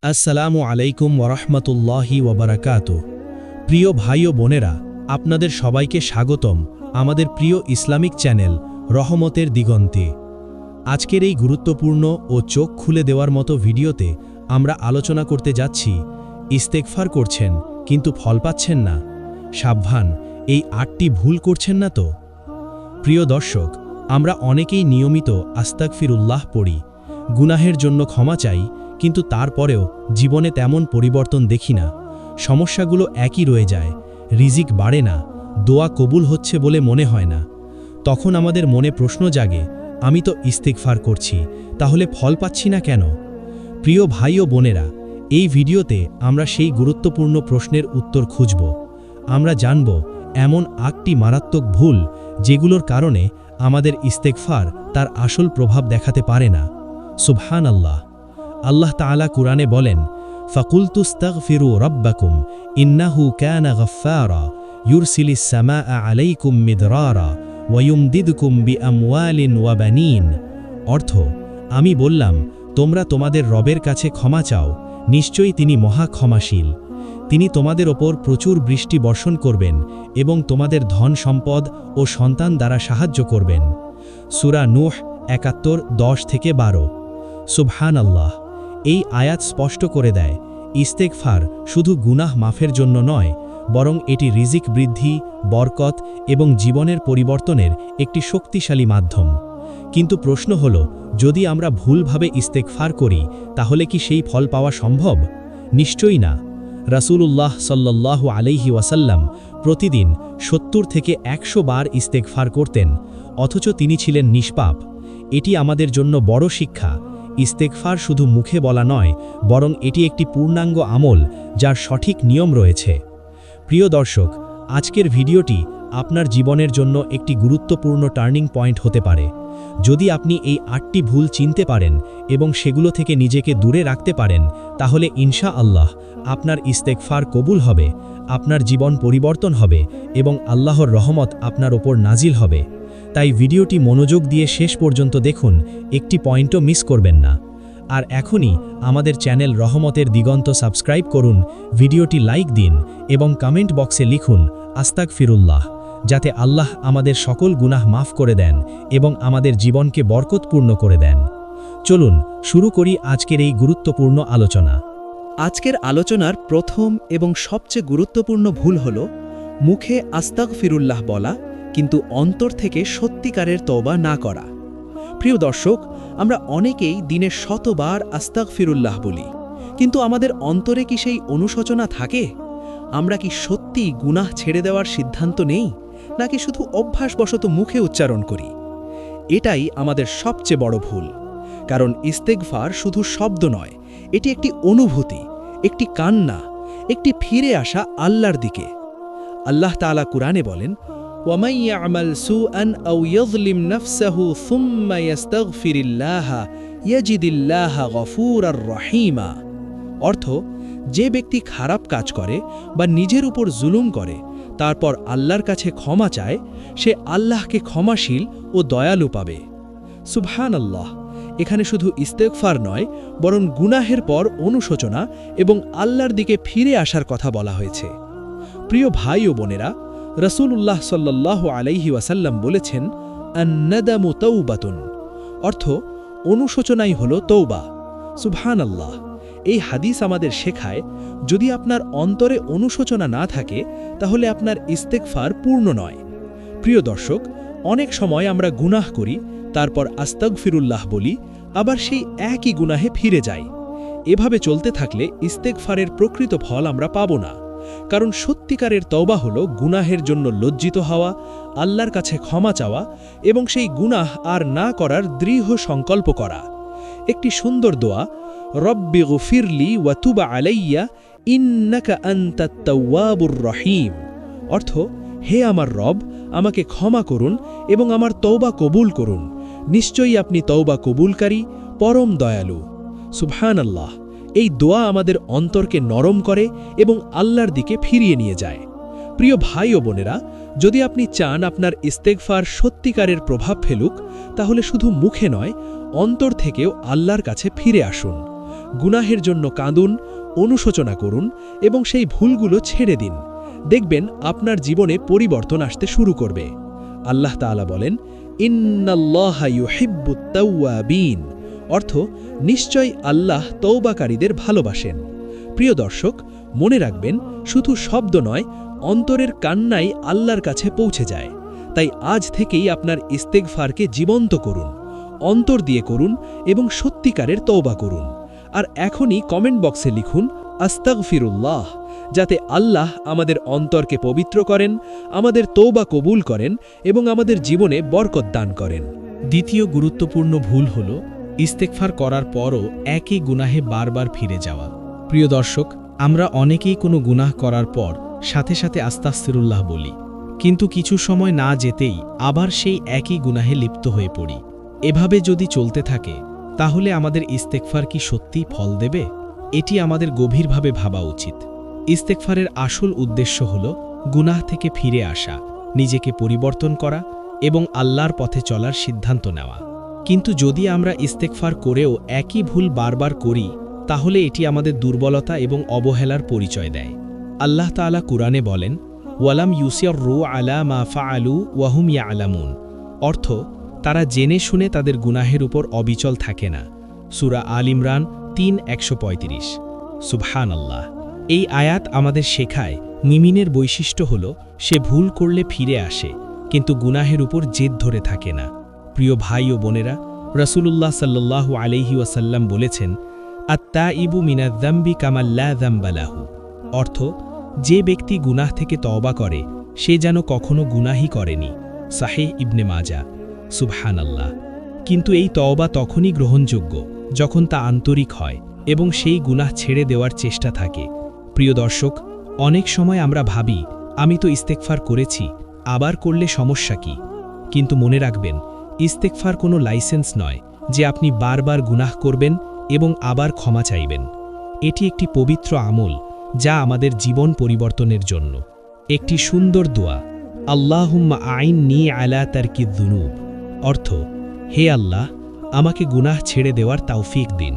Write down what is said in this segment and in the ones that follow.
আসসালামু আলাইকুম ওরহমতুল্লাহি ওবরাকাতু। প্রিয় ভাই ও বোনেরা, আপনাদের সবাইকে স্বাগতম আমাদের প্রিয় ইসলামিক চ্যানেল রহমতের দিগন্তে। আজকের এই গুরুত্বপূর্ণ ও চোখ খুলে দেওয়ার মতো ভিডিওতে আমরা আলোচনা করতে যাচ্ছি, ইস্তেগফার করছেন কিন্তু ফল পাচ্ছেন না, সাবধান, এই 8টি ভুল করছেন না তো? প্রিয় দর্শক, আমরা অনেকেই নিয়মিত আস্তাগফিরুল্লাহ পড়ি, গুনাহের জন্য ক্ষমা চাই, কিন্তু তারপরেও জীবনে তেমন পরিবর্তন দেখি না। সমস্যাগুলো একই রয়ে যায়, রিজিক বাড়ে না, দোয়া কবুল হচ্ছে বলে মনে হয় না। তখন আমাদের মনে প্রশ্ন জাগে, আমি তো ইস্তেগফার করছি, তাহলে ফল পাচ্ছি না কেন? প্রিয় ভাই ও বোনেরা, এই ভিডিওতে আমরা সেই গুরুত্বপূর্ণ প্রশ্নের উত্তর খুঁজব। আমরা জানব এমন 8টি মারাত্মক ভুল যেগুলোর কারণে আমাদের ইস্তেগফার তার আসল প্রভাব দেখাতে পারে না। সুবহানাল্লাহ। আল্লাহ তাআলা কুরআনে বলেন, ফাকুলতুস্তাগফিরু রাব্বাকুম ইন্নাহু কানা গাফফারা ইউরসিলিস সামাআ আলাইকুম মিদরারা ওয়া ইউমদিদকুম বিআমওয়ালিন ওয়া বানিন। অর্থ, আমি বললাম, তোমরা তোমাদের রবের কাছে ক্ষমা চাও, নিশ্চয়ই তিনি মহা ক্ষমাশীল। তিনি তোমাদের ওপর প্রচুর বৃষ্টি বর্ষণ করবেন এবং তোমাদের ধন সম্পদ ও সন্তান দ্বারা সাহায্য করবেন। সূরা নূহ 71:10-12। সুবহানাল্লাহ। এই আয়াত স্পষ্ট করে দেয়, ইস্তেগফার শুধু গুনাহ মাফের জন্য নয়, বরং এটি রিজিক বৃদ্ধি, বরকত এবং জীবনের পরিবর্তনের একটি শক্তিশালী মাধ্যম। কিন্তু প্রশ্ন হল, যদি আমরা ভুলভাবে ইস্তেগফার করি, তাহলে কি সেই ফল পাওয়া সম্ভব? নিশ্চয়ই না। রাসূলুল্লাহ সাল্লাল্লাহু আলাইহি ওয়াসাল্লাম প্রতিদিন 70 থেকে 100 বার ইস্তেগফার করতেন, অথচ তিনি ছিলেন নিষ্পাপ। এটি আমাদের জন্য বড় শিক্ষা। ইস্তেগফার শুধু মুখে বলা নয়, বরং এটি একটি পূর্ণাঙ্গ আমল, যার সঠিক নিয়ম রয়েছে। প্রিয় দর্শক, আজকের ভিডিওটি আপনার জীবনের জন্য একটি গুরুত্বপূর্ণ টার্নিং পয়েন্ট হতে পারে। যদি আপনি এই 8টি ভুল চিনতে পারেন এবং সেগুলো থেকে নিজেকে দূরে রাখতে পারেন, তাহলে ইনশাআল্লাহ আপনার ইস্তেগফার কবুল হবে, আপনার জীবন পরিবর্তন হবে এবং আল্লাহর রহমত আপনার ওপর নাজিল হবে। তাই ভিডিওটি মনোযোগ দিয়ে শেষ পর্যন্ত দেখুন, একটি পয়েন্টও মিস করবেন না। আর এখনই আমাদের চ্যানেল রহমতের দিগন্ত সাবস্ক্রাইব করুন, ভিডিওটি লাইক দিন এবং কমেন্ট বক্সে লিখুন আস্তাগফিরুল্লাহ, যাতে আল্লাহ আমাদের সকল গুনাহ মাফ করে দেন এবং আমাদের জীবনকে বরকতপূর্ণ করে দেন। চলুন শুরু করি আজকের এই গুরুত্বপূর্ণ আলোচনা। আজকের আলোচনার প্রথম এবং সবচেয়ে গুরুত্বপূর্ণ ভুল হল মুখে আস্তাগফিরুল্লাহ বলা, কিন্তু অন্তর থেকে সত্যিকারের তওবা না করা। প্রিয় দর্শক, আমরা অনেকেই দিনে শতবার আস্তাগফিরুল্লাহ বলি, কিন্তু আমাদের অন্তরে কি সেই অনুশোচনা থাকে? আমরা কি সত্যি গুনাহ ছেড়ে দেওয়ার সিদ্ধান্ত নেই, নাকি শুধু অভ্যাসবশত মুখে উচ্চারণ করি? এটাই আমাদের সবচেয়ে বড় ভুল। কারণ ইস্তেগফার শুধু শব্দ নয়, এটি একটি অনুভূতি, একটি কান্না, একটি ফিরে আসা আল্লাহর দিকে। আল্লাহ তাআলা কুরআনে বলেন, وَمَن يَعْمَلْ سُوءًا أَوْ يَظْلِمْ نَفْسَهُ ثُمَّ يَسْتَغْفِرِ اللَّهَ يَجِدِ اللَّهَ غَفُورًا رَّحِيمًا। অর্থ, যে ব্যক্তি খারাপ কাজ করে বা নিজের উপর জুলুম করে, তারপর আল্লাহর কাছে ক্ষমা চায়, সে আল্লাহকে ক্ষমাশীল ও দয়ালু পাবে। সুবহানাল্লাহ। এখানে শুধু ইস্তেগফার নয়, বরং গুনাহের পর অনুশোচনা এবং আল্লাহর দিকে ফিরে আসার কথা বলা হয়েছে। প্রিয় ভাই ও বোনেরা, রাসূলুল্লাহ সাল্লাল্লাহু আলাইহি ওয়াসাল্লাম বলেছেন, আন-নাদামু তাওবাতুন। অর্থ, অনুশোচনাই হলো তওবা। সুবহানাল্লাহ। এই হাদিস আমাদের শেখায়, যদি আপনার অন্তরে অনুশোচনা না থাকে, তাহলে আপনার ইস্তেগফার পূর্ণ নয়। প্রিয় দর্শক, অনেক সময় আমরা গুনাহ করি, তারপর আস্তাগফিরুল্লাহ বলি, আবার সেই একই গুনাহে ফিরে যাই। এভাবে চলতে থাকলে ইস্তেগফারের প্রকৃত ফল আমরা পাব না। কারণ সত্যিকারের তওবা হলো গুনাহের জন্য লজ্জিত হওয়া, আল্লাহর কাছে ক্ষমা চাওয়া এবং সেই গুনাহ আর না করার দৃঢ় সংকল্প করা। একটি সুন্দর দোয়া, রব্বি গফিরলি ওয়া তুব আলাইয়া ইন্নাকা আনতাত তাওয়াবুর রহিম। অর্থ, হে আমার রব, আমাকে ক্ষমা করুন এবং আমার তওবা কবুল করুন, নিশ্চয়ই আপনি তওবা কবুলকারী, পরম দয়ালু। সুবহানাল্লাহ। এই দোয়া আমাদের অন্তরকে নরম করে এবং আল্লাহর দিকে ফিরিয়ে নিয়ে যায়। প্রিয় ভাই ও বোনেরা, যদি আপনি চান আপনার ইস্তেগফার সত্যিকারের প্রভাব ফেলুক, তাহলে শুধু মুখে নয়, অন্তর থেকেও আল্লাহর কাছে ফিরে আসুন। গুনাহের জন্য কাঁদুন, অনুশোচনা করুন এবং সেই ভুলগুলো ছেড়ে দিন। দেখবেন আপনার জীবনে পরিবর্তন আসতে শুরু করবে। আল্লাহ তাআলা বলেন, ইন্নাল্লাহা ইউহিব্বুত তাওয়াবিন, অর্থ নিশ্চয় আল্লাহ তওবাকারীদের ভালোবাসেন। প্রিয় দর্শক, মনে রাখবেন, শুধু শব্দ নয়, অন্তরের কান্নাই আল্লাহর কাছে পৌঁছে যায়। তাই আজ থেকেই আপনার ইস্তেগফারকে জীবন্ত করুন, অন্তর দিয়ে করুন এবং সত্যিকারের তওবা করুন। আর এখনই কমেন্ট বক্সে লিখুন আস্তাগফিরুল্লাহ, যাতে আল্লাহ আমাদের অন্তরকে পবিত্র করেন, আমাদের তওবা কবুল করেন এবং আমাদের জীবনে বরকত দান করেন। দ্বিতীয় গুরুত্বপূর্ণ ভুল হল ইস্তেগফার করার পরও একই গুনাহে বারবার ফিরে যাওয়া। প্রিয় দর্শক, আমরা অনেকেই কোনো গুনাহ করার পর সাথে সাথে আস্তাগফিরুল্লাহ বলি, কিন্তু কিছু সময় না যেতেই আবার সেই একই গুনাহে লিপ্ত হয়ে পড়ি। এভাবে যদি চলতে থাকে তাহলে আমাদের ইস্তেগফার কি সত্যিই ফল দেবে? এটি আমাদের গভীরভাবে ভাবা উচিত। ইস্তেগফারের আসল উদ্দেশ্য হল গুনাহ থেকে ফিরে আসা, নিজেকে পরিবর্তন করা এবং আল্লাহর পথে চলার সিদ্ধান্ত নেওয়া। কিন্তু যদি আমরা ইস্তেগফার করেও একই ভুল বারবার করি, তাহলে এটি আমাদের দুর্বলতা এবং অবহেলার পরিচয় দেয়। আল্লাহ তাআলা কুরআনে বলেন, ওয়ালাম ইউসিররু আলা মা ফাআলু ওয়াহুম ইয়ালামুন, অর্থ তারা জেনে শুনে তাদের গুনাহের উপর অবিচল থাকে না। সূরা আল ইমরান ৩:১৩৫। সুবহানাল্লাহ। এই আয়াত আমাদের শেখায় মুমিনের বৈশিষ্ট্য হল সে ভুল করলে ফিরে আসে, কিন্তু গুনাহের উপর জেদ ধরে থাকে না। প্রিয় ভাই ও বোনেরা, রাসূলুল্লাহ সাল্লাল্লাহু আলাইহি ওয়াসাল্লাম বলেছেন, আত-তাইবু মিনায-যামবি কামা লা যামবা লাহু, অর্থ যে ব্যক্তি গুনাহ থেকে তওবা করে সে যেন কখনো গুনাহই করেনি। সাহিহ ইবনে মাজাহ। সুবহানাল্লাহ। কিন্তু এই তওবা তখনই গ্রহণযোগ্য যখন তা আন্তরিক হয় এবং সেই গুনাহ ছেড়ে দেওয়ার চেষ্টা থাকে। প্রিয় দর্শক, অনেক সময় আমরা ভাবি, আমি তো ইস্তেগফার করেছি, আবার করলে সমস্যা কি? কিন্তু মনে রাখবেন, ইস্তেগফার কোনো লাইসেন্স নয় যে আপনি বারবার গুনাহ করবেন এবং আবার ক্ষমা চাইবেন। এটি একটি পবিত্র আমল যা আমাদের জীবন পরিবর্তনের জন্য একটি সুন্দর দোয়া। আল্লাহুম্মা আইন্নী আলা তারকিদ যুনুব, অর্থ হে আল্লাহ, আমাকে গুনাহ ছেড়ে দেওয়ার তৌফিক দিন।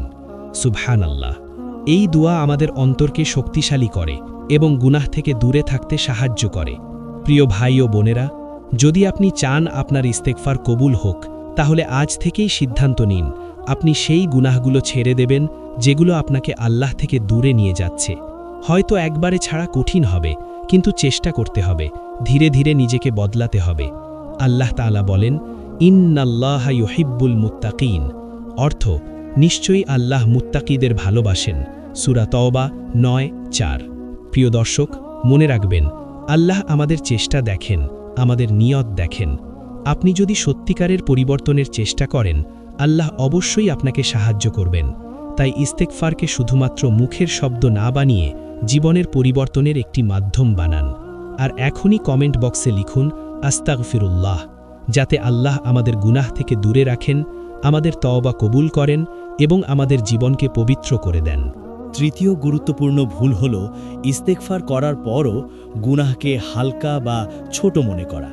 সুবহানাল্লাহ। এই দোয়া আমাদের অন্তরকে শক্তিশালী করে এবং গুনাহ থেকে দূরে থাকতে সাহায্য করে। প্রিয় ভাই ও বোনেরা, যদি আপনি চান আপনার ইস্তেগফার কবুল হোক, তাহলে আজ থেকেই সিদ্ধান্ত নিন আপনি সেই গুনাহগুলো ছেড়ে দেবেন যেগুলো আপনাকে আল্লাহ থেকে দূরে নিয়ে যাচ্ছে। হয়তো একবারে ছাড়া কঠিন হবে, কিন্তু চেষ্টা করতে হবে, ধীরে ধীরে নিজেকে বদলাতে হবে। আল্লাহ তাআলা বলেন, ইন্নাল্লাহা ইউহিব্বুল মুত্তাকিন, অর্থ নিশ্চয়ই আল্লাহ মুত্তাকিদের ভালোবাসেন। সূরা তওবা ৯:৪। প্রিয় দর্শক, মনে রাখবেন, আল্লাহ আমাদের চেষ্টা দেখেন, আমাদের নিয়ত দেখেন। আপনি যদি সত্যিকারের পরিবর্তনের চেষ্টা করেন, আল্লাহ অবশ্যই আপনাকে সাহায্য করবেন। তাই ইস্তেগফারকে শুধুমাত্র মুখের শব্দ না বানিয়ে জীবনের পরিবর্তনের একটি মাধ্যম বানান। আর এখনই কমেন্ট বক্সে লিখুন আস্তাগফিরুল্লাহ, যাতে আল্লাহ আমাদের গুনাহ থেকে দূরে রাখেন, আমাদের তওবা কবুল করেন এবং আমাদের জীবনকে পবিত্র করে দেন। তৃতীয় গুরুত্বপূর্ণ ভুল হল ইস্তেগফার করার পরও গুনাহকে হালকা বা ছোট মনে করা।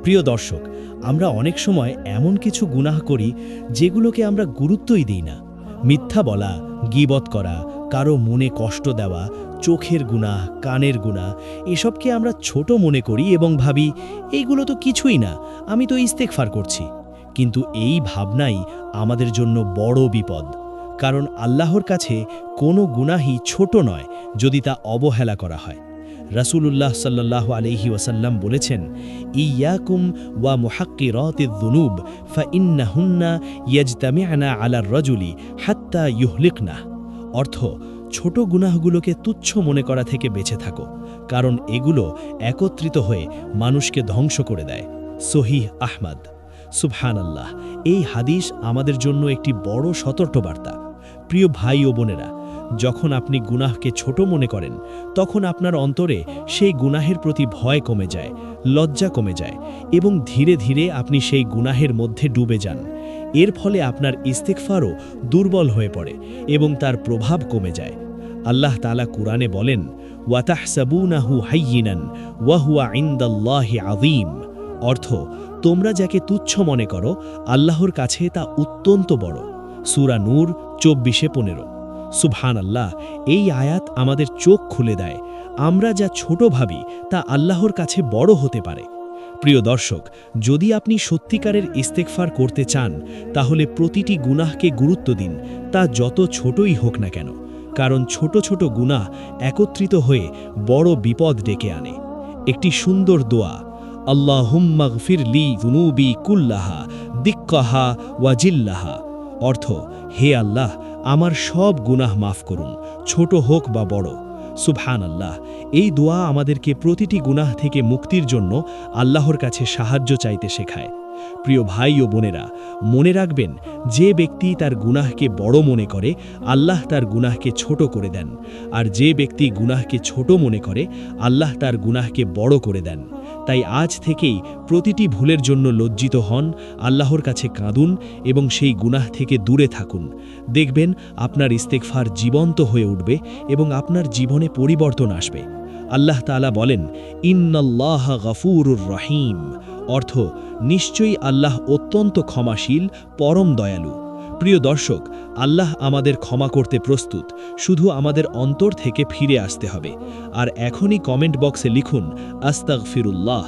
প্রিয় দর্শক, আমরা অনেক সময় এমন কিছু গুনাহ করি যেগুলোকে আমরা গুরুত্বই দিই না। মিথ্যা বলা, গীবত করা, কারো মনে কষ্ট দেওয়া, চোখের গুনাহ, কানের গুনাহ, এসবকে আমরা ছোট মনে করি এবং ভাবি এইগুলো তো কিছুই না, আমি তো ইস্তেগফার করছি। কিন্তু এই ভাবনাই আমাদের জন্য বড় বিপদ, কারণ আল্লাহর কাছে কোনো গুনাহই ছোট নয় যদি তা অবহেলা করা হয়। রাসূলুল্লাহ সাল্লাল্লাহু আলাইহি ওয়াসাল্লাম বলেছেন, ইয়াকুম ওয়া মুহাক্কিরাতিয যুনুব ফাইন্নাহুন্না ইয়াজতামি'না আলার রাজুলি হাত্তা ইউহলিকনা, অর্থ ছোট গুনাহগুলোকে তুচ্ছ মনে করা থেকে বেঁচে থাকো, কারণ এগুলো একত্রিত হয়ে মানুষকে ধ্বংস করে দেয়। সহিহ আহমদ। সুবহানাল্লাহ। এই হাদিস আমাদের জন্য একটি বড় সতর্কবার্তা। প্রিয় ভাই ও বোনেরা, যখন আপনি গুনাহকে ছোট মনে করেন, তখন আপনার অন্তরে সেই গুনাহের প্রতি ভয় কমে যায়, লজ্জা কমে যায় এবং ধীরে ধীরে আপনি সেই গুনাহের মধ্যে ডুবে যান। এর ফলে আপনার ইস্তেগফারও দুর্বল হয়ে পড়ে এবং তার প্রভাব কমে যায়। আল্লাহ তাআলা কুরআনে বলেন, ওয়াতাহসাবুনাহু হায়্যিনান ওয়া হুয়া ইনদাল্লাহি আযীম, অর্থ তোমরা যাকে তুচ্ছ মনে করো, আল্লাহর কাছে তা অত্যন্ত বড়। সূরা নূর ২৪:১৫। সুবহানাল্লাহ, এই আয়াত আমাদের চোখ খুলে দেয়। আমরা যা ছোট ভাবি তা আল্লাহর কাছে বড় হতে পারে। প্রিয় দর্শক, যদি আপনি সত্যিকারের ইস্তেগফার করতে চান, তাহলে প্রতিটি গুনাহকে গুরুত্ব দিন, তা যত ছোটই হোক না কেন, কারণ ছোট ছোট গুনাহ একত্রিত হয়ে বড় বিপদ ডেকে আনে। একটি সুন্দর দোয়া, আল্লাহুম্মাগফির লি যুনুবি কুল্লাহা দিক্কাহা ওয়া জিল্লাহা, অর্থ, হে আল্লাহ, আমার সব গুনাহ মাফ করুন, ছোট হোক বা বড়। সুবহানাল্লাহ, এই দোয়া আমাদেরকে প্রতিটি গুনাহ থেকে মুক্তির জন্য আল্লাহর কাছে সাহায্য চাইতে শেখায়। প্রিয় ভাই ও বোনেরা, মনে রাখবেন, যে ব্যক্তি তার গুনাহকে বড় মনে করে, আল্লাহ তার গুনাহকে ছোট করে দেন, আর যে ব্যক্তি গুনাহকে ছোট মনে করে, আল্লাহ তার গুনাহকে বড় করে দেন। তাই আজ থেকেই প্রতিটি ভুলের জন্য লজ্জিত হন, আল্লাহর কাছে কাঁদুন এবং সেই গুনাহ থেকে দূরে থাকুন। দেখবেন আপনার ইস্তেগফার জীবন্ত হয়ে উঠবে এবং আপনার জীবনে পরিবর্তন আসবে। আল্লাহ তাআলা বলেন, ইন্নাল্লাহা গফুরুর রহিম, অর্থ, নিশ্চয়ই আল্লাহ অত্যন্ত ক্ষমাশীল, পরম দয়ালু। প্রিয় দর্শক, আল্লাহ আমাদের ক্ষমা করতে প্রস্তুত, শুধু আমাদের অন্তর থেকে ফিরে আসতে হবে। আর এখনই কমেন্ট বক্সে লিখুন আস্তাগফিরুল্লাহ,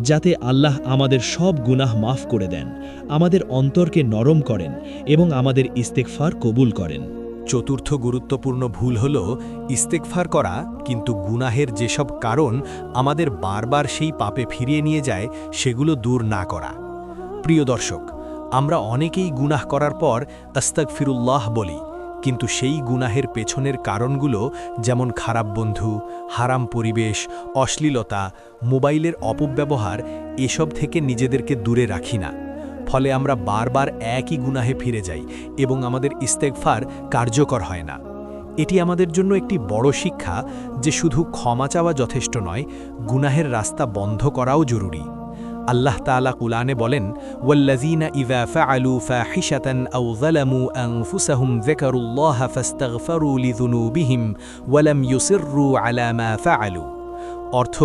যাতে আল্লাহ আমাদের সব গুনাহ মাফ করে দেন, আমাদের অন্তরকে নরম করেন এবং আমাদের ইস্তেগফার কবুল করেন। চতুর্থ গুরুত্বপূর্ণ ভুল হল ইস্তেগফার করা, কিন্তু গুনাহের যেসব কারণ আমাদের বারবার সেই পাপে ফিরিয়ে নিয়ে যায় সেগুলো দূর না করা। প্রিয় দর্শক, আমরা অনেকেই গুনাহ করার পর আস্তাগফিরুল্লাহ বলি, কিন্তু সেই গুনাহের পেছনের কারণগুলো, যেমন খারাপ বন্ধু, হারাম পরিবেশ, অশ্লীলতা, মোবাইলের অপব্যবহার, এসব থেকে নিজেদেরকে দূরে রাখি না। ফলে আমরা বারবার একই গুনাহে ফিরে যাই এবং আমাদের ইস্তেগফার কার্যকর হয় না। এটি আমাদের জন্য একটি বড় শিক্ষা যে শুধু ক্ষমা চাওয়া যথেষ্ট নয়, গুনাহের রাস্তা বন্ধ করাও জরুরি। আল্লাহ তাআলা কুরআনে বলেন, ওয়াল্লাযীনা ইযা ফাআলু ফাহিশাতান আও যালামু আনফুসাহুম যাকারুল্লাহা ফাস্তাগফারু লিযুনুবিহিম ওয়া লাম ইউসিররু আলা মা ফাআলু, অর্থ,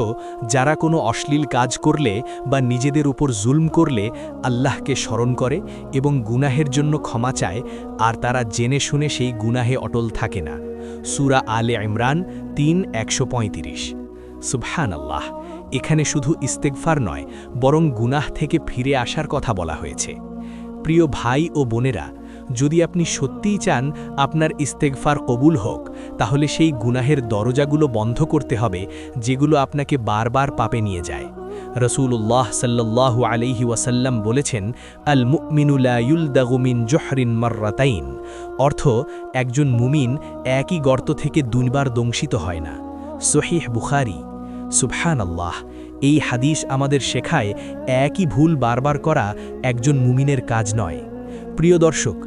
যারা কোনো অশ্লীল কাজ করলে বা নিজেদের উপর জুলম করলে আল্লাহকে স্মরণ করে এবং গুনাহের জন্য ক্ষমা চায়, আর তারা জেনে শুনে সেই গুনাহে অটল থাকে না। সূরা আলে ইমরান 3:135। সুবহানাল্লাহ, এখানে শুধু ইস্তেগফার নয়, বরং গুনাহ থেকে ফিরে আসার কথা বলা হয়েছে। প্রিয় ভাই ও বোনেরা, যদি আপনি সত্যিই চান আপনার ইস্তেগফার কবুল হোক, তাহলে সেই গুনাহের দরজাগুলো বন্ধ করতে হবে যেগুলো আপনাকে বারবার পাপে নিয়ে যায়। রাসূলুল্লাহ সাল্লাল্লাহু আলাইহি ওয়াসাল্লাম বলেছেন, আল মুমিনু লা ইউলদাগু মিন জুহরিন মাররাতাইন, অর্থ, একজন মুমিন একই গর্ত থেকে দুইবার দংশিত হয় না। সহিহ বুখারী। সুবহানাল্লাহ, এই হাদিস আমাদের শেখায় একই ভুল বারবার করা একজন মুমিনের কাজ নয়। প্রিয় দর্শক,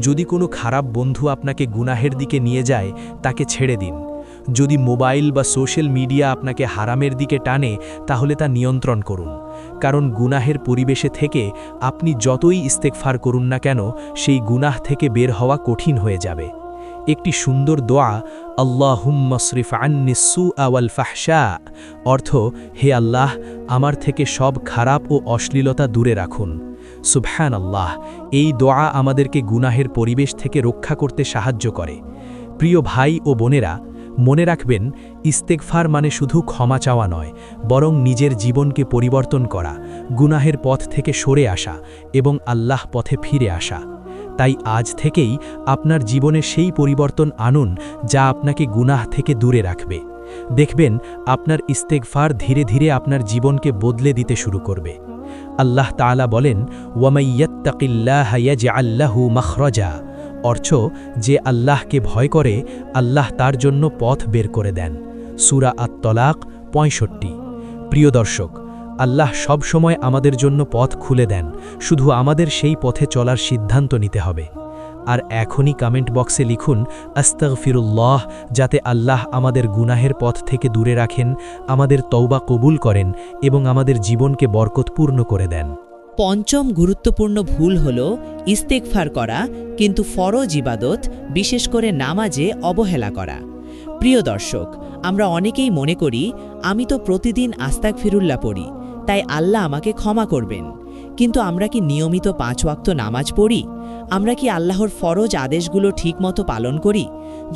যদি কোনো খারাপ বন্ধু আপনাকে গুনাহের দিকে নিয়ে যায়, তাকে ছেড়ে দিন। যদি মোবাইল বা সোশ্যাল মিডিয়া আপনাকে হারামের দিকে টানে, তাহলে তা নিয়ন্ত্রণ করুন, কারণ গুনাহের পরিবেশে থেকে আপনি যতই ইস্তেগফার করুন না কেন, সেই গুনাহ থেকে বের হওয়া কঠিন হয়ে যাবে। একটি সুন্দর দোয়া, আল্লাহুম্মা সরিফ আন্নিস সুআ ওয়াল ফাহশা, অর্থ, হে আল্লাহ, আমার থেকে সব খারাপ ও অশ্লীলতা দূরে রাখুন। সুবহানাল্লাহ, এই দোয়া আমাদেরকে গুনাহের পরিবেশ থেকে রক্ষা করতে সাহায্য করে। প্রিয় ভাই ও বোনেরা, মনে রাখবেন, ইস্তেগফার মানে শুধু ক্ষমা চাওয়া নয়, বরং নিজের জীবনকে পরিবর্তন করা, গুনাহের পথ থেকে সরে আসা এবং আল্লাহ পথে ফিরে আসা। তাই আজ থেকেই আপনার জীবনে সেই পরিবর্তন আনুন যা আপনাকে গুনাহ থেকে দূরে রাখবে। দেখবেন আপনার ইস্তেগফার ধীরে ধীরে আপনার জীবনকে বদলে দিতে শুরু করবে। আল্লাহ তাআলা বলেন, ওয়ামাইয়াত্তাকিল্লাহা ইয়াজআল লাহু মাখরাজা, অর্থ, যে আল্লাহকে ভয় করে আল্লাহ তার জন্য পথ বের করে দেন। সূরা আত-তলাক 65। প্রিয় দর্শক, আল্লাহ সব সময় আমাদের জন্য পথ খুলে দেন, শুধু আমাদের সেই পথে চলার সিদ্ধান্ত নিতে হবে। আর এখনই কমেন্ট বক্সে লিখুন আস্তাগফিরুল্লাহ, যাতে আল্লাহ আমাদের গুনাহের পথ থেকে দূরে রাখেন, আমাদের তওবা কবুল করেন এবং আমাদের জীবনকে বরকতপূর্ণ করে দেন। পঞ্চম গুরুত্বপূর্ণ ভুল হল ইস্তেগফার করা, কিন্তু ফরজ ইবাদত, বিশেষ করে নামাজে অবহেলা করা। প্রিয় দর্শক, আমরা অনেকেই মনে করি, আমি তো প্রতিদিন আস্তাগফিরুল্লাহ পড়ি, তাই আল্লাহ আমাকে ক্ষমা করবেন। কিন্তু আমরা কি নিয়মিত 5 ওয়াক্ত নামাজ পড়ি? আমরা কি আল্লাহর ফরজ আদেশগুলো ঠিকমতো পালন করি?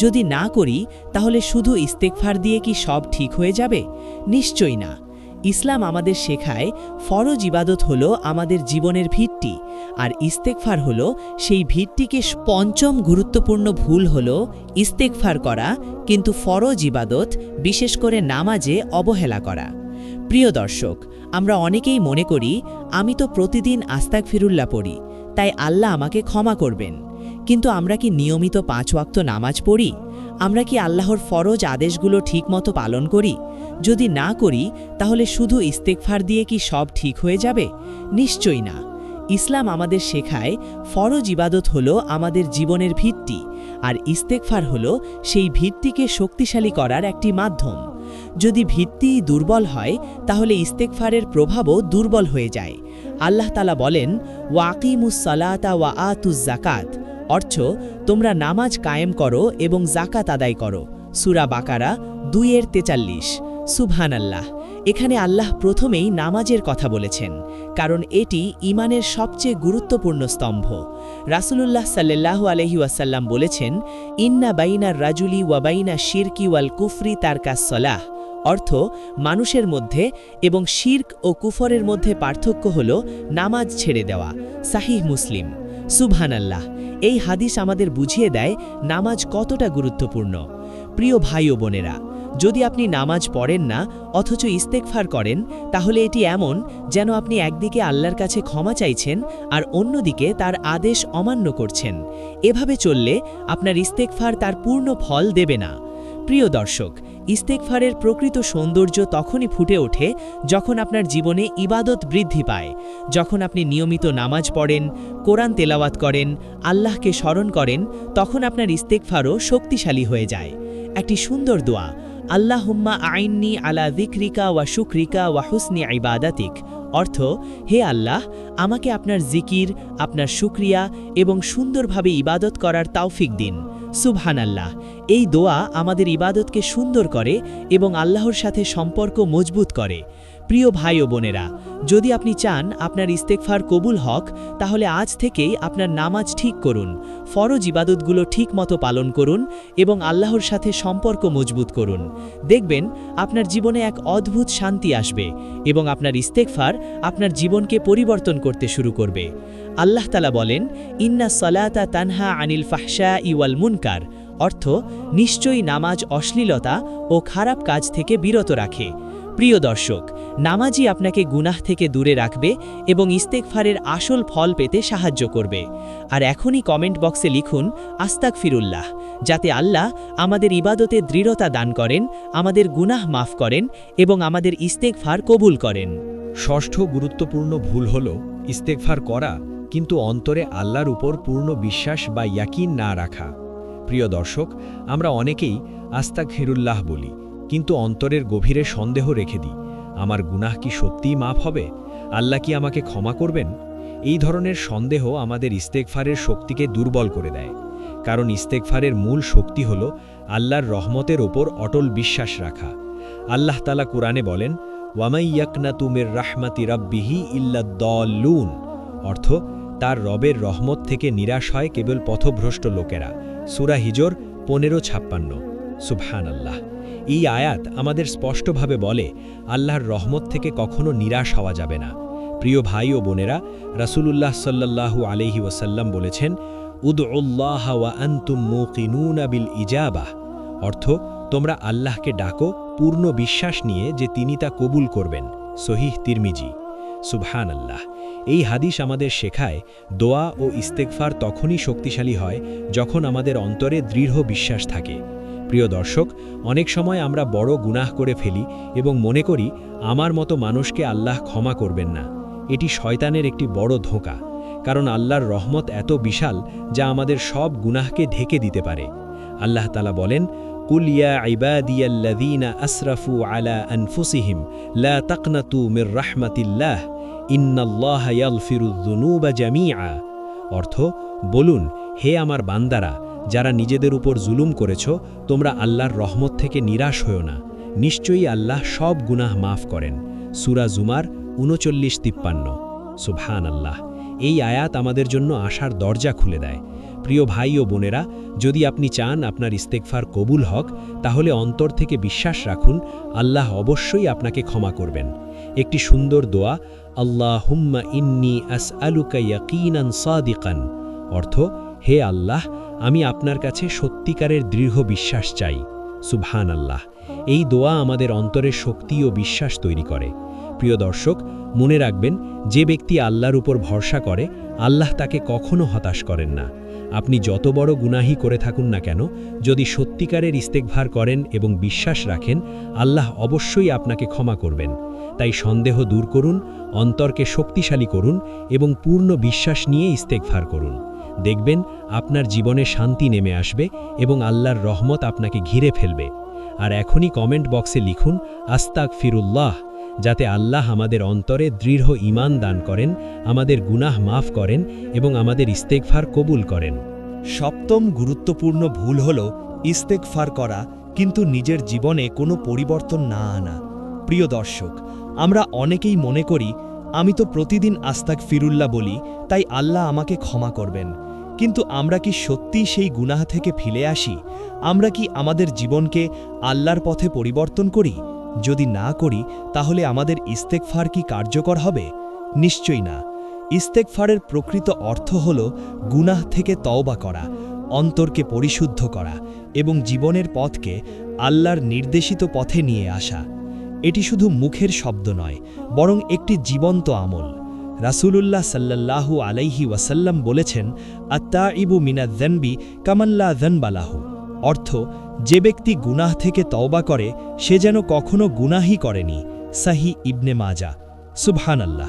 যদি না করি তাহলে শুধু ইস্তেগফার দিয়ে কি সব ঠিক হয়ে যাবে? নিশ্চয়ই না। ইসলাম আমাদের শেখায় ফরজ ইবাদত হলো আমাদের জীবনের ভিত্তি, আর ইস্তেগফার হলো সেই ভিত্তিকে। পঞ্চম গুরুত্বপূর্ণ ভুল হলো ইস্তেগফার করা কিন্তু ফরজ ইবাদত, বিশেষ করে নামাজে অবহেলা করা। প্রিয় দর্শক, আমরা অনেকেই মনে করি আমি তো প্রতিদিন আস্তাগফিরুল্লাহ পড়ি, তাই আল্লাহ আমাকে ক্ষমা করবেন। কিন্তু আমরা কি নিয়মিত 5 ওয়াক্ত নামাজ পড়ি? আমরা কি আল্লাহর ফরজ আদেশগুলো ঠিকমতো পালন করি? যদি না করি তাহলে শুধু ইস্তেগফার দিয়ে কি সব ঠিক হয়ে যাবে? নিশ্চয়ই না। ইসলাম আমাদের শেখায় ফরজ ইবাদত হলো আমাদের জীবনের ভিত্তি, আর ইস্তেগফার হলো সেই ভিত্তিকে শক্তিশালী করার একটি মাধ্যম। যদি ভিত্তি দুর্বল হয় তাহলে ইস্তেগফারের প্রভাবও দুর্বল হয়ে যায়। আল্লাহ তাআলা বলেন, ওয়াকিমুস সালাতা ওয়া আতুজ যাকাত, অর্থ তোমরা নামাজ কায়েম করো এবং যাকাত আদায় করো। সূরা বাকারা 2:43। সুবহানাল্লাহ। এখানে আল্লাহ প্রথমেই নামাজের কথা বলেছেন, কারণ এটি ঈমানের সবচেয়ে গুরুত্বপূর্ণ স্তম্ভ। রাসূলুল্লাহ সাল্লাল্লাহু আলাইহি ওয়াসাল্লাম বলেছেন, ইন্না বাইনার রাজুলি ওয়া বাইনা শিরকি ওয়াল কুফরি তারকাস সালাহ, অর্থ মানুষের মধ্যে এবং শিরক ও কুফরের মধ্যে পার্থক্য হল নামাজ ছেড়ে দেওয়া। সাহিহ মুসলিম। সুবহানাল্লাহ। এই হাদিস আমাদের বুঝিয়ে দেয় নামাজ কতটা গুরুত্বপূর্ণ। প্রিয় ভাই ও বোনেরা, যদি আপনি নামাজ পড়েন না অথচ ইস্তেগফার করেন, তাহলে এটি এমন যেন আপনি একদিকে আল্লাহর কাছে ক্ষমা চাইছেন আর অন্যদিকে তার আদেশ অমান্য করছেন। এভাবে চললে আপনার ইস্তেগফার তার পূর্ণ ফল দেবে না। প্রিয় দর্শক, ইস্তেগফারের প্রকৃত সৌন্দর্য তখনই ফুটে ওঠে যখন আপনার জীবনে ইবাদত বৃদ্ধি পায়, যখন আপনি নিয়মিত নামাজ পড়েন, কোরআন তেলাওয়াত করেন, আল্লাহকে স্মরণ করেন, তখন আপনার ইস্তেগফারও শক্তিশালী হয়ে যায়। একটি সুন্দর দোয়া, আল্লাহুম্মা আইন্নি আলা যিকরিকা ওয়া শুকরিকা ওয়া হুসনি ইবাদাতিক, অর্থ হে আল্লাহ, আমাকে আপনার জিকির, আপনার শুকরিয়া এবং সুন্দরভাবে ইবাদত করার তৌফিক দিন। সুবহানাল্লাহ। এই দোয়া আমাদের ইবাদতকে সুন্দর করে এবং আল্লাহর সাথে সম্পর্ক মজবুত করে। প্রিয় ভাই ও বোনেরা, যদি আপনি চান আপনার ইস্তেগফার কবুল হক, তাহলে আজ থেকেই আপনার নামাজ ঠিক করুন, ফরজ ইবাদতগুলো ঠিকমতো পালন করুন এবং আল্লাহর সাথে সম্পর্ক মজবুত করুন। দেখবেন আপনার জীবনে এক অদ্ভুত শান্তি আসবে এবং আপনার ইস্তেগফার আপনার জীবনকে পরিবর্তন করতে শুরু করবে। আল্লাহ তাআলা বলেন, ইন্না সালাতা তানহা আনিল ফাহশাই ওয়াল মুনকার, অর্থ নিশ্চয়ই নামাজ অশ্লীলতা ও খারাপ কাজ থেকে বিরত রাখে। প্রিয় দর্শক, নামাজই আপনাকে গুনাহ থেকে দূরে রাখবে এবং ইস্তেগফারের আসল ফল পেতে সাহায্য করবে। আর এখনই কমেন্ট বক্সে লিখুন আস্তাগফিরুল্লাহ, যাতে আল্লাহ আমাদের ইবাদতে দৃঢ়তা দান করেন, আমাদের গুনাহ মাফ করেন এবং আমাদের ইস্তেগফার কবুল করেন। ষষ্ঠ গুরুত্বপূর্ণ ভুল হল ইস্তেগফার করা কিন্তু অন্তরে আল্লাহর উপর পূর্ণ বিশ্বাস বা ইয়াকিন না রাখা। প্রিয় দর্শক, আমরা অনেকেই আস্তাগফিরুল্লাহ বলি, কিন্তু অন্তরের গভীরে সন্দেহ রেখে দিই, আমার গুনাহ কি সত্যিই মাফ হবে? আল্লাহ কি আমাকে ক্ষমা করবেন? এই ধরনের সন্দেহ আমাদের ইস্তেগফারের শক্তিকে দুর্বল করে দেয়। কারণ ইস্তেগফারের মূল শক্তি হল আল্লাহর রহমতের ওপর অটল বিশ্বাস রাখা। আল্লাহ তাআলা কুরআনে বলেন, ওয়ামাই ইয়াকনাতু মির রাহমাতি রাব্বিহি ইল্লাদ-দাল্লুন, অর্থ তার রবের রহমত থেকে নিরাশ হয় কেবল পথভ্রষ্ট লোকেরা। সূরা হিজর 15:56। সুবহানাল্লাহ। এই আয়াত আমাদের স্পষ্টভাবে বলে আল্লাহর রহমত থেকে কখনো নিরাশ হওয়া যাবে না। প্রিয় ভাই ও বোনেরা, রাসূলুল্লাহ সাল্লাল্লাহু আলাইহি ওয়াসাল্লাম বলেছেন, উদউল্লাহ ওয়া আনতুম মুকিনুনা বিল ইজাবাহ, অর্থ তোমরা আল্লাহকে ডাকো পূর্ণ বিশ্বাস নিয়ে যে তিনি তা কবুল করবেন। সহিহ তিরমিজি। সুবহানাল্লাহ। এই হাদিস আমাদের শেখায় দোয়া ও ইস্তেগফার তখনই শক্তিশালী হয় যখন আমাদের অন্তরে দৃঢ় বিশ্বাস থাকে। প্রিয় দর্শক, অনেক সময় আমরা বড় গুনাহ করে ফেলি এবং মনে করি আমার মতো মানুষকে আল্লাহ ক্ষমা করবেন না। এটি শয়তানের একটি বড় ধোঁকা, কারণ আল্লাহর রহমত এত বিশাল যা আমাদের সব গুনাহকে ঢেকে দিতে পারে। আল্লাহ তাআলা বলেন, কুল ইয়া ইবাদিয়াল্লাযীনা আসরাফু আলা আনফুসিহিম লা তাকনাতু মির রাহমাতিল্লাহ ইন্নাল্লাহা ইয়াগফিরুয যুনুবা জামিআ, অর্থ বলুন, হে আমার বান্দারা, যারা নিজেদের উপর জুলুম করেছ, তোমরা আল্লাহর রহমত থেকে নিরাশ হও না, নিশ্চয়ই আল্লাহ সব গুনাহ মাফ করেন। সূরা জুমার 39:53। সুবহানাল্লাহ। এই আয়াত আমাদের জন্য আশার দরজা খুলে দেয়। প্রিয় ভাই ও বোনেরা, যদি আপনি চান আপনার ইস্তেগফার কবুল হক, তাহলে অন্তর থেকে বিশ্বাস রাখুন আল্লাহ অবশ্যই আপনাকে ক্ষমা করবেন। একটি সুন্দর দোয়া, আল্লাহুম্মা ইন্নী আসআলুকা ইয়াকিনান সাদিকান, অর্থ, হে আল্লাহ, আমি আপনার কাছে সত্যিকারের দৃঢ় বিশ্বাস চাই। সুবহানাল্লাহ। এই দোয়া আমাদের অন্তরের শক্তি ও বিশ্বাস তৈরি করে। প্রিয় দর্শক, মনে রাখবেন, যে ব্যক্তি আল্লাহর উপর ভরসা করে, আল্লাহ তাকে কখনো হতাশ করেন না। আপনি যত বড় গুনাহি করে থাকুন না কেন, যদি সত্যিকারের ইস্তেগফার করেন এবং বিশ্বাস রাখেন, আল্লাহ অবশ্যই আপনাকে ক্ষমা করবেন। তাই সন্দেহ দূর করুন, অন্তরকে শক্তিশালী করুন এবং পূর্ণ বিশ্বাস নিয়ে ইস্তেগফার করুন। দেখবেন আপনার জীবনে শান্তি নেমে আসবে এবং আল্লাহর রহমত আপনাকে ঘিরে ফেলবে। আর এখনই কমেন্ট বক্সে লিখুন আস্তাগফিরুল্লাহ, যাতে আল্লাহ আমাদের অন্তরে দৃঢ় ঈমান দান করেন, আমাদের গুনাহ মাফ করেন এবং আমাদের ইস্তেগফার কবুল করেন। সপ্তম গুরুত্বপূর্ণ ভুল হল ইস্তেগফার করা কিন্তু নিজের জীবনে কোনো পরিবর্তন না আনা। প্রিয় দর্শক, আমরা অনেকেই মনে করি আমি তো প্রতিদিন আস্তাগফিরুল্লাহ বলি, তাই আল্লাহ আমাকে ক্ষমা করবেন। কিন্তু আমরা কি সত্যিই সেই গুনাহ থেকে ফিরে আসি? আমরা কি আমাদের জীবনকে আল্লাহর পথে পরিবর্তন করি? যদি না করি, তাহলে আমাদের ইস্তেগফার কি কার্যকর হবে? নিশ্চয়ই না। ইস্তেগফারের প্রকৃত অর্থ হল গুনাহ থেকে তওবা করা, অন্তরকে পরিশুদ্ধ করা এবং জীবনের পথকে আল্লাহর নির্দেশিত পথে নিয়ে আসা। এটি শুধু মুখের শব্দ নয়, বরং একটি জীবন্ত আমল। রাসূলুল্লাহ সাল্লাল্লাহু আলাইহি ওয়াসাল্লাম বলেছেন, আত্তাইবু মিনায-যানবি কামান লা যানবা লাহু, অর্থ, যে ব্যক্তি গুনাহ থেকে তওবা করে সে যেন কখনো গুনাহই করেনি। সাহি ইবনে মাজা। সুবহানাল্লাহ।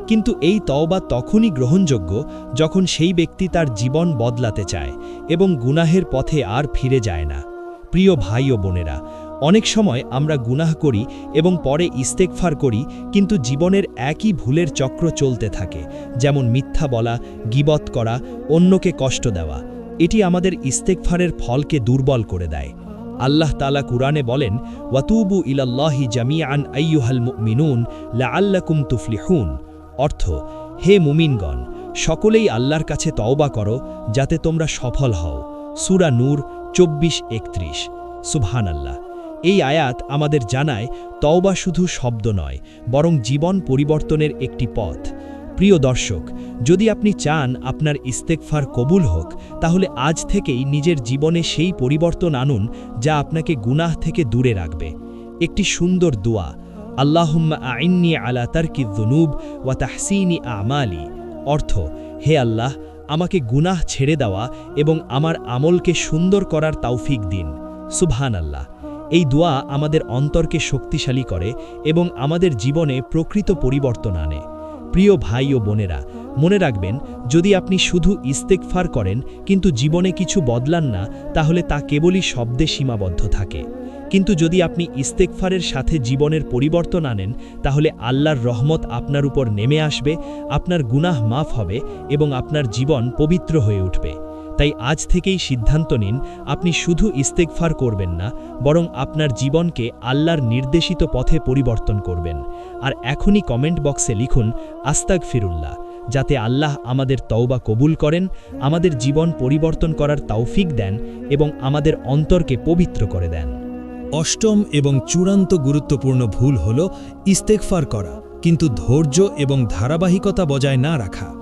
কিন্তু এই তওবা তখনই গ্রহণযোগ্য যখন সেই ব্যক্তি তার জীবন বদলাতে চায় এবং গুনাহের পথে আর ফিরে যায় না। প্রিয় ভাই ও বোনেরা, অনেক সময় আমরা গুনাহ করি এবং পরে ইস্তেগফার করি, কিন্তু জীবনের একই ভুলের চক্র চলতে থাকে, যেমন মিথ্যা বলা, গীবত করা, অন্যকে কষ্ট দেওয়া। এটি আমাদের ইস্তেগফারের ফলকে দুর্বল করে দেয়। আল্লাহ তাআলা কুরআনে বলেন, ওয়াতুবু ইলাল্লাহি জামিআন আইয়ুহাল মুমিনুন লাআল্লাকুম তুফলিহুন, অর্থ, হে মুমিনগণ, সকলেই আল্লাহর কাছে তওবা করো যাতে তোমরা সফল হও। সূরা নূর 24-31। সুবহানাল্লাহ। এই আয়াত আমাদের জানায় তওবা শুধু শব্দ নয়, বরং জীবন পরিবর্তনের একটি পথ। প্রিয় দর্শক, যদি আপনি চান আপনার ইস্তেগফার কবুল হোক, তাহলে আজ থেকেই নিজের জীবনে সেই পরিবর্তন আনুন যা আপনাকে গুনাহ থেকে দূরে রাখবে। একটি সুন্দর দোয়া, আল্লাহুম্মা আইন্নি আলা তারকিয যুনুব ওয়া তাহসীনি আমালি, অর্থ, হে আল্লাহ, আমাকে গুনাহ ছেড়ে দেওয়া এবং আমার আমলকে সুন্দর করার তৌফিক দিন। সুবহানাল্লাহ। এই দোয়া আমাদের অন্তরকে শক্তিশালী করে এবং আমাদের জীবনে প্রকৃত পরিবর্তন আনে। প্রিয় ভাই ও বোনেরা, মনে রাখবেন, যদি আপনি শুধু ইস্তেগফার করেন কিন্তু জীবনে কিছু বদলান না, তাহলে তা কেবলই শব্দে সীমাবদ্ধ থাকে। কিন্তু যদি আপনি ইস্তেগফারের সাথে জীবনের পরিবর্তন আনেন, তাহলে আল্লাহর রহমত আপনার উপর নেমে আসবে, আপনার গুনাহ মাফ হবে এবং আপনার জীবন পবিত্র হয়ে উঠবে। তাই আজ থেকেই সিদ্ধান্ত নিন, আপনি শুধু ইস্তেগফার করবেন না, বরং আপনার জীবনকে আল্লাহর নির্দেশিত পথে পরিবর্তন করবেন। আর এখনই কমেন্ট বক্সে লিখুন আস্তাগফিরুল্লাহ, যাতে আল্লাহ আমাদের তওবা কবুল করেন, আমাদের জীবন পরিবর্তন করার তৌফিক দেন এবং আমাদের অন্তরকে পবিত্র করে দেন। অষ্টম এবং চূড়ান্ত গুরুত্বপূর্ণ ভুল হল ইস্তেগফার করা কিন্তু ধৈর্য এবং ধারাবাহিকতা বজায় না রাখা।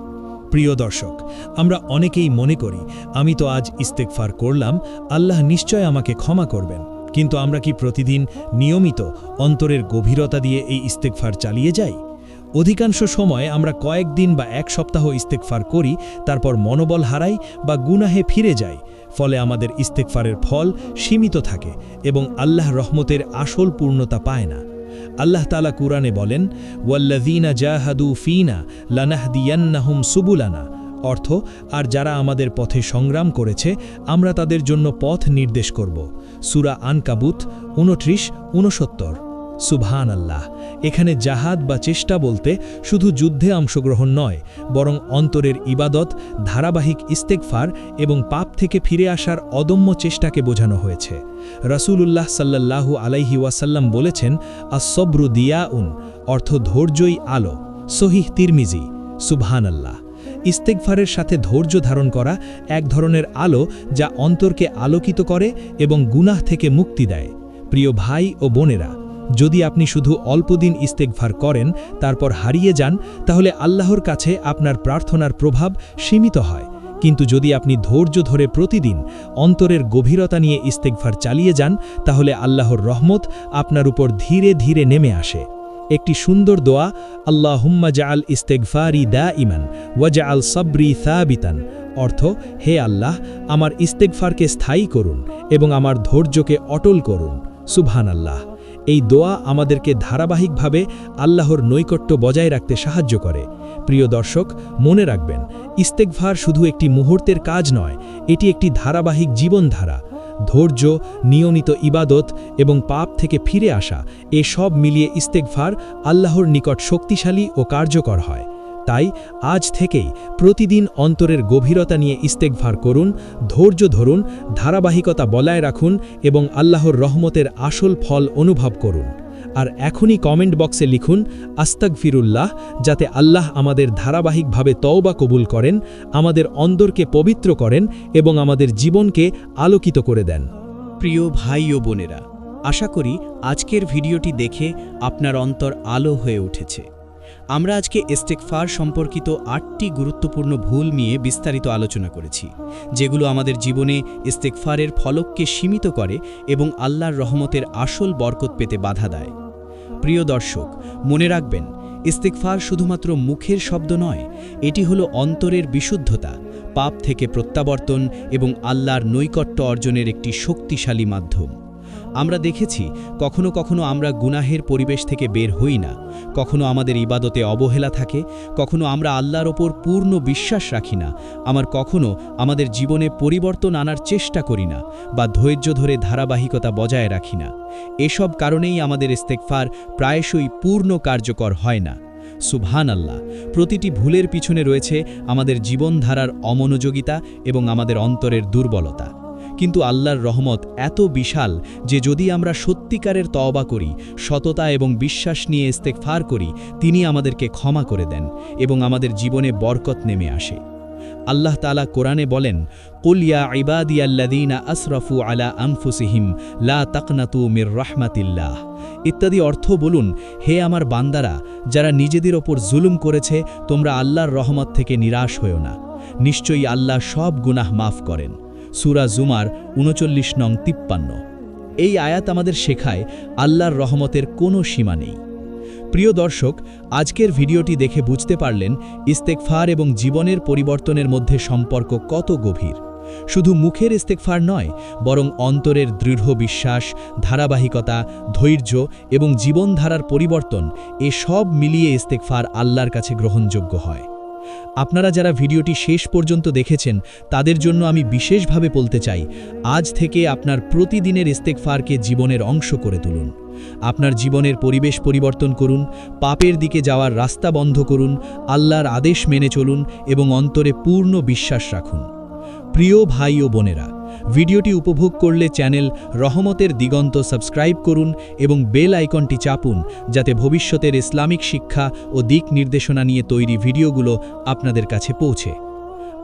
প্রিয় দর্শক, আমরা অনেকেই মনে করি আমি তো আজ ইস্তেগফার করলাম, আল্লাহ নিশ্চয় আমাকে ক্ষমা করবেন। কিন্তু আমরা কি প্রতিদিন নিয়মিত অন্তরের গভীরতা দিয়ে এই ইস্তেগফার চালিয়ে যাই? অধিকাংশ সময় আমরা কয়েকদিন বা এক সপ্তাহ ইস্তেগফার করি, তারপর মনোবল হারাই বা গুনাহে ফিরে যাই। ফলে আমাদের ইস্তেগফারের ফল সীমিত থাকে এবং আল্লাহ রহমতের আসল পূর্ণতা পায় না। আল্লাহ তাআলা কুরআনে বলেন, ওয়াল্লাযীনা জাহাদু ফীনা লানাহদিয়ান্নাহুম সুবুলানা, অর্থ, আর যারা আমাদের পথে সংগ্রাম করেছে আমরা তাদের জন্য পথ নির্দেশ করব। সূরা আনকাবুত 29-69। সুবহানাল্লাহ। এখানে জাহাদ বা চেষ্টা বলতে শুধু যুদ্ধে অংশগ্রহণ নয়, বরং অন্তরের ইবাদত, ধারাবাহিক ইস্তেগফার এবং পাপ থেকে ফিরে আসার অদম্য চেষ্টাকে বোঝানো হয়েছে। রাসূলুল্লাহ সাল্লাল্লাহু আলাইহি ওয়াসাল্লাম বলেছেন, আস-সবরু দিয়াউন, অর্থ ধৈর্যই আলো। সহিহ তিরমিজি। সুবহানাল্লাহ। ইস্তেগফারের সাথে ধৈর্য ধারণ করা এক ধরনের আলো যা অন্তরকে আলোকিত করে এবং গুনাহ থেকে মুক্তি দেয়। প্রিয় ভাই ও বোনেরা, যদি আপনি শুধু অল্পদিন ইস্তেগফার করেন তারপর হারিয়ে যান, তাহলে আল্লাহর কাছে আপনার প্রার্থনার প্রভাব সীমিত হয়। কিন্তু যদি আপনি ধৈর্য ধরে প্রতিদিন অন্তরের গভীরতা নিয়ে ইস্তেগফার চালিয়ে যান, তাহলে আল্লাহর রহমত আপনার উপর ধীরে ধীরে নেমে আসে। একটি সুন্দর দোয়া, আল্লাহুম্মা জাআল ইস্তেগফারি দাইমান ওয়া জাআল সাবরি সাবিতান, অর্থ, হে আল্লাহ, আমার ইস্তেগফারকে স্থায়ী করুন এবং আমার ধৈর্যকে অটল করুন। সুবহানাল্লাহ। এই দোয়া আমাদেরকে ধারাবাহিকভাবে আল্লাহর নৈকট্য বজায় রাখতে সাহায্য করে। প্রিয় দর্শক, মনে রাখবেন, ইস্তেগফার শুধু একটি মুহূর্তের কাজ নয়, এটি একটি ধারাবাহিক জীবনধারা। ধৈর্য, নিয়মিত ইবাদত এবং পাপ থেকে ফিরে আসা, এসব মিলিয়ে ইস্তেগফার আল্লাহর নিকট শক্তিশালী ও কার্যকর হয়। তাই আজ থেকেই প্রতিদিন অন্তরের গভীরতা নিয়ে ইস্তেগফার করুন, ধৈর্য ধরুন, ধারাবাহিকতা বজায় রাখুন এবং আল্লাহর রহমতের আসল ফল অনুভব করুন। আর এখনই কমেন্ট বক্সে লিখুন আস্তাগফিরুল্লাহ, যাতে আল্লাহ আমাদের ধারাবাহিকভাবে তওবা কবুল করেন, আমাদের অন্তরকে পবিত্র করেন এবং আমাদের জীবনকে আলোকিত করে দেন। প্রিয় ভাই ও বোনেরা, আশা করি আজকের ভিডিওটি দেখে আপনার অন্তর আলো হয়ে উঠেছে। আমরা আজকে ইস্তেগফার সম্পর্কিত 8টি গুরুত্বপূর্ণ ভুল নিয়ে বিস্তারিত আলোচনা করেছি, যেগুলো আমাদের জীবনে ইস্তেগফারের ফলককে সীমিত করে এবং আল্লাহর রহমতের আসল বরকত পেতে বাধা দেয়। প্রিয় দর্শক, মনে রাখবেন, ইস্তেগফার শুধুমাত্র মুখের শব্দ নয়, এটি হলো অন্তরের বিশুদ্ধতা, পাপ থেকে প্রত্যাবর্তন এবং আল্লাহর নৈকট্য অর্জনের একটি শক্তিশালী মাধ্যম। আমরা দেখেছি কখনো কখনো আমরা গুনাহের পরিবেশ থেকে বের হই না, কখনো আমাদের ইবাদতে অবহেলা থাকে, কখনো আমরা আল্লাহর ওপর পূর্ণ বিশ্বাস রাখি না, কখনো আমাদের জীবনে পরিবর্তন আনার চেষ্টা করি না বা ধৈর্য ধরে ধারাবাহিকতা বজায় রাখি না। এসব কারণেই আমাদের ইস্তেগফার প্রায়শই পূর্ণ কার্যকর হয় না। সুবহানাল্লাহ। প্রতিটি ভুলের পিছনে রয়েছে আমাদের জীবনধারার অমনোযোগিতা এবং আমাদের অন্তরের দুর্বলতা। কিন্তু আল্লাহর রহমত এত বিশাল যে যদি আমরা সত্যিকারের তওবা করি, সততা এবং বিশ্বাস নিয়ে ইস্তেগফার করি, তিনি আমাদেরকে ক্ষমা করে দেন এবং আমাদের জীবনে বরকত নেমে আসে। আল্লাহ তাআলা কোরআনে বলেন, কুল ইয়া ইবাদিয়াল্লাযীনা আসরাফু আলা আনফুসিহিম লা তাকনাতু মির রাহমাতিল্লাহ ইত্যাদি অর্থ বলুন, হে আমার বান্দারা, যারা নিজেদের ওপর জুলুম করেছে, তোমরা আল্লাহর রহমত থেকে নিরাশ হয়ো না। নিশ্চয়ই আল্লাহ সব গুনাহ মাফ করেন। সূরা জুমার 39:53। এই আয়াত আমাদের শেখায় আল্লাহর রহমতের কোনো সীমা নেই। প্রিয় দর্শক, আজকের ভিডিওটি দেখে বুঝতে পারলেন ইস্তেগফার এবং জীবনের পরিবর্তনের মধ্যে সম্পর্ক কত গভীর। শুধু মুখের ইস্তেগফার নয়, বরং অন্তরের দৃঢ় বিশ্বাস, ধারাবাহিকতা, ধৈর্য এবং জীবনধারার পরিবর্তন, এসব মিলিয়ে ইস্তেগফার আল্লাহর কাছে গ্রহণযোগ্য হয়। আপনারা যারা ভিডিওটি শেষ পর্যন্ত দেখেছেন, তাদের জন্য আমি বিশেষভাবে বলতে চাই, আজ থেকে আপনার প্রতিদিনের ইস্তেগফারকে জীবনের অংশ করে তুলুন। আপনার জীবনের পরিবেশ পরিবর্তন করুন, পাপের দিকে যাওয়ার রাস্তা বন্ধ করুন, আল্লাহর আদেশ মেনে চলুন এবং অন্তরে পূর্ণ বিশ্বাস রাখুন। প্রিয় ভাই ও বোনেরা, ভিডিওটি উপভোগ করলে চ্যানেল রহমতের দিগন্ত সাবস্ক্রাইব করুন এবং বেল আইকনটি চাপুন, যাতে ভবিষ্যতের ইসলামিক শিক্ষা ও দিক নির্দেশনা নিয়ে তৈরি ভিডিওগুলো আপনাদের কাছে পৌঁছে।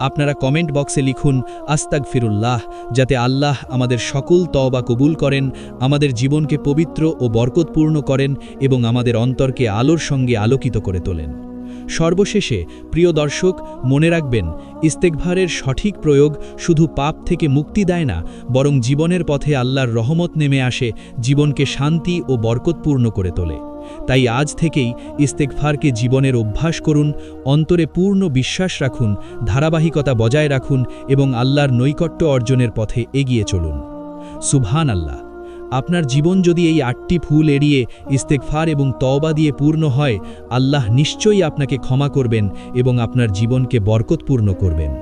আপনারা কমেন্ট বক্সে লিখুন আস্তাগফিরুল্লাহ, যাতে আল্লাহ আমাদের সকল তওবা কবুল করেন, আমাদের জীবনকে পবিত্র ও বরকতপূর্ণ করেন এবং আমাদের অন্তরকে আলোর সঙ্গে আলোকিত করে তোলেন। সর্বশেষে প্রিয় দর্শক, মনে রাখবেন, ইস্তেগফারের সঠিক প্রয়োগ শুধু পাপ থেকে মুক্তি দেয় না, বরং জীবনের পথে আল্লাহর রহমত নেমে আসে, জীবনকে শান্তি ও বরকতপূর্ণ করে তোলে। তাই আজ থেকেই ইস্তেগফারকে জীবনের অভ্যাস করুন, অন্তরে পূর্ণ বিশ্বাস রাখুন, ধারাবাহিকতা বজায় রাখুন এবং আল্লাহর নৈকট্য অর্জনের পথে এগিয়ে চলুন। সুবহানাল্লাহ। আপনার জীবন যদি এই 8টি ভুল এড়িয়ে ইস্তেগফার এবং তওবা দিয়ে পূর্ণ হয়, আল্লাহ নিশ্চয়ই আপনাকে ক্ষমা করবেন এবং আপনার জীবনকে বরকতপূর্ণ করবেন।